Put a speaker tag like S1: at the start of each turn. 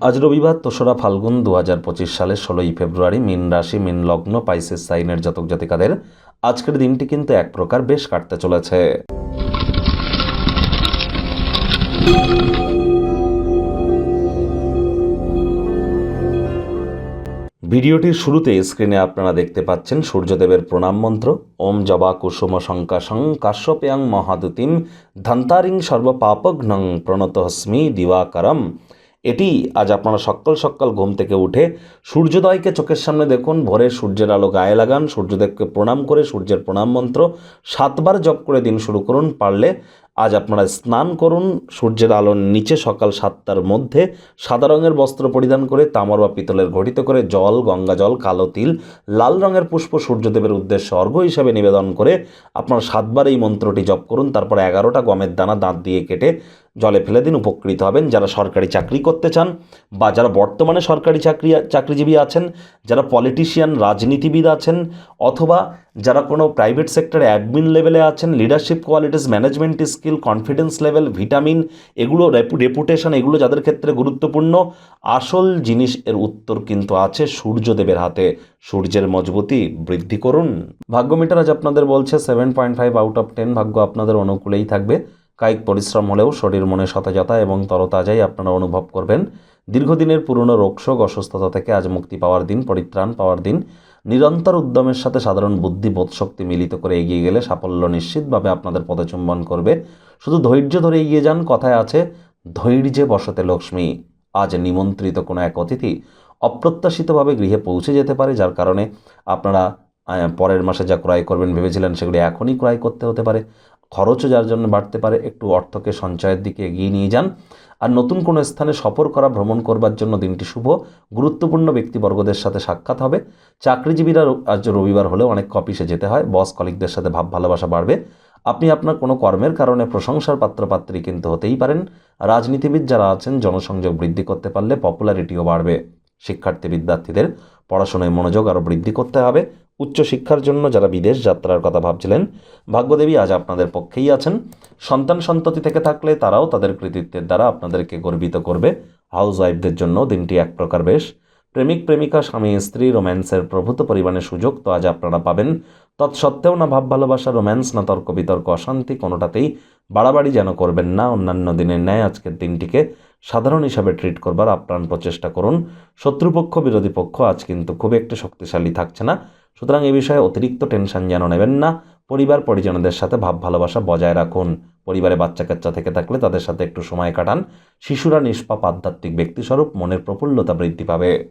S1: আজ রবিবার ৩রা ফাল্গুন ২০২৫ সালের ১৬ই ফেব্রুয়ারি। মীন রাশি, মীন লগ্ন, পাইসেস সাইনের জাতক জাতিকাদের আজকের দিনটি কিন্তু এক প্রকার বেশ কাটতে চলেছে। ভিডিওটির শুরুতে স্ক্রিনে আপনারা দেখতে পাচ্ছেন সূর্যদেবের প্রণাম মন্ত্র। ওম জবা কুসুম শঙ্কাশং কাশ্যপেয়াং মহাদুতিম ধন্তারিং সর্বপাপঘ্নং প্রণতহস্মি দিবাকরম। এটি আজ আপনারা সকাল সকাল ঘুম থেকে উঠে সূর্যোদয়কে চোখের সামনে দেখুন, ভোরে সূর্যের আলো গায়ে লাগান, সূর্যদেবকে প্রণাম করে সূর্যের প্রণাম মন্ত্র 7 বার জপ করে দিন শুরু করুন। পারলে আজ আপনারা স্নান করুন সূর্যের আলোর নিচে সকাল 7টার মধ্যে, সাদা রঙের বস্ত্র পরিধান করে তামার বা পিতলের ঘটিতে করে জল, গঙ্গা জল, কালো তিল, লাল রঙের পুষ্প সূর্যদেবের উদ্দেশ্যে অর্ঘ্য হিসাবে নিবেদন করে আপনারা 7 বার এই মন্ত্রটি জপ করুন। তারপর 11টা গমের দানা দাঁত দিয়ে কেটে জলে ফেলে দিন, উপকৃত হবেন। যারা সরকারি চাকরি করতে চান বা যারা বর্তমানে সরকারি চাকরিজীবী আছেন, যারা পলিটিশিয়ান রাজনীতিবিদ আছেন, অথবা যারা কোনো প্রাইভেট সেক্টরে অ্যাডমিন লেভেলে আছেন, leadership qualities, management skill, confidence level, vitamin, এগুলো রেপুটেশন, এগুলো যাদের ক্ষেত্রে গুরুত্বপূর্ণ, আসল জিনিস এর উত্তর কিন্তু আছে সূর্যদেবের হাতে। সূর্যের মজবুতি বৃদ্ধি করুন। ভাগ্য মিটার আজ আপনাদের বলছে 7.5 আউট অফ 10। ভাগ্য আপনাদের অনুকূলেই থাকবে। কায়িক পরিশ্রম হলেও শরীর মনে সতেজতা এবং তরতাজাই আপনারা অনুভব করবেন। দীর্ঘদিনের পুরনো রোগশোক, অসুস্থতা থেকে আজ মুক্তি পাওয়ার দিন, পরিত্রাণ পাওয়ার দিন। নিরন্তর উদ্যমের সাথে সাধারণ বুদ্ধি, বোধশক্তি মিলিত করে এগিয়ে গেলে সাফল্য নিশ্চিতভাবে আপনাদের পদচুম্বন করবে। শুধু ধৈর্য ধরে এগিয়ে যান। কথায় আছে, ধৈর্যে বসতে লক্ষ্মী। আজ নিমন্ত্রিত কোনো এক অতিথি অপ্রত্যাশিতভাবে গৃহে পৌঁছে যেতে পারে, যার কারণে আপনারা পরের মাসে যা ক্রয় করবেন ভেবেছিলেন সেগুলি এখনই ক্রয় করতে হতে পারে। খরচও যার জন্য বাড়তে পারে। একটু অর্থকে সঞ্চয়ের দিকে এগিয়ে নিয়ে যান। আর নতুন কোনো স্থানে সফর করা, ভ্রমণ করবার জন্য দিনটি শুভ। গুরুত্বপূর্ণ ব্যক্তিবর্গদের সাথে সাক্ষাৎ হবে। চাকরিজীবীরা আজ রবিবার হলেও অনেক অফিসে যেতে হয়। বস কলিগদের সাথে ভাব ভালোবাসা বাড়বে। আপনি আপনার কোনো কর্মের কারণে প্রশংসার পাত্রপাত্রী কিন্তু হতেই পারেন। রাজনীতিবিদ যারা আছেন, জনসংযোগ বৃদ্ধি করতে পারলে পপুলারিটিও বাড়বে। শিক্ষার্থী বিদ্যার্থীদের পড়াশোনায় মনোযোগ আরও বৃদ্ধি করতে হবে। উচ্চশিক্ষার জন্য যারা বিদেশ যাত্রার কথা ভাবছিলেন, ভাগ্যদেবী আজ আপনাদের পক্ষেই আছেন। সন্তান সন্ততি থেকে থাকলে তারাও তাদের কৃতিত্বের দ্বারা আপনাদেরকে গর্বিত করবে। হাউস ওয়াইফদের জন্য দিনটি এক প্রকার বেশ। প্রেমিক প্রেমিকা, স্বামী স্ত্রী, রোম্যান্সের প্রভূত পরিমাণে সুযোগ তো আজ আপনারা পাবেন। তৎসত্ত্বেও না ভাব ভালোবাসা, রোম্যান্স, না তর্ক বিতর্ক, অশান্তি, কোনোটাতেই বাড়াবাড়ি যেন করবেন না। অন্যান্য দিনের ন্যায় আজকের দিনটিকে সাধারণ হিসাবে ট্রিট করবার আপ্রাণ প্রচেষ্টা করুন। শত্রুপক্ষ, বিরোধী পক্ষ আজ কিন্তু খুব একটু শক্তিশালী থাকছে না। সুতরাং এ বিষয়ে অতিরিক্ত টেনশন যেন নেবেন না। পরিবার পরিজনদের সাথে ভাব ভালোবাসা বজায় রাখুন। পরিবারে বাচ্চা কাচ্চা থেকে থাকলে তাদের সাথে একটু সময় কাটান। শিশুরা নিষ্পাপ আধ্যাত্মিক ব্যক্তিস্বরূপ, মনের প্রফুল্লতা বৃদ্ধি পাবে।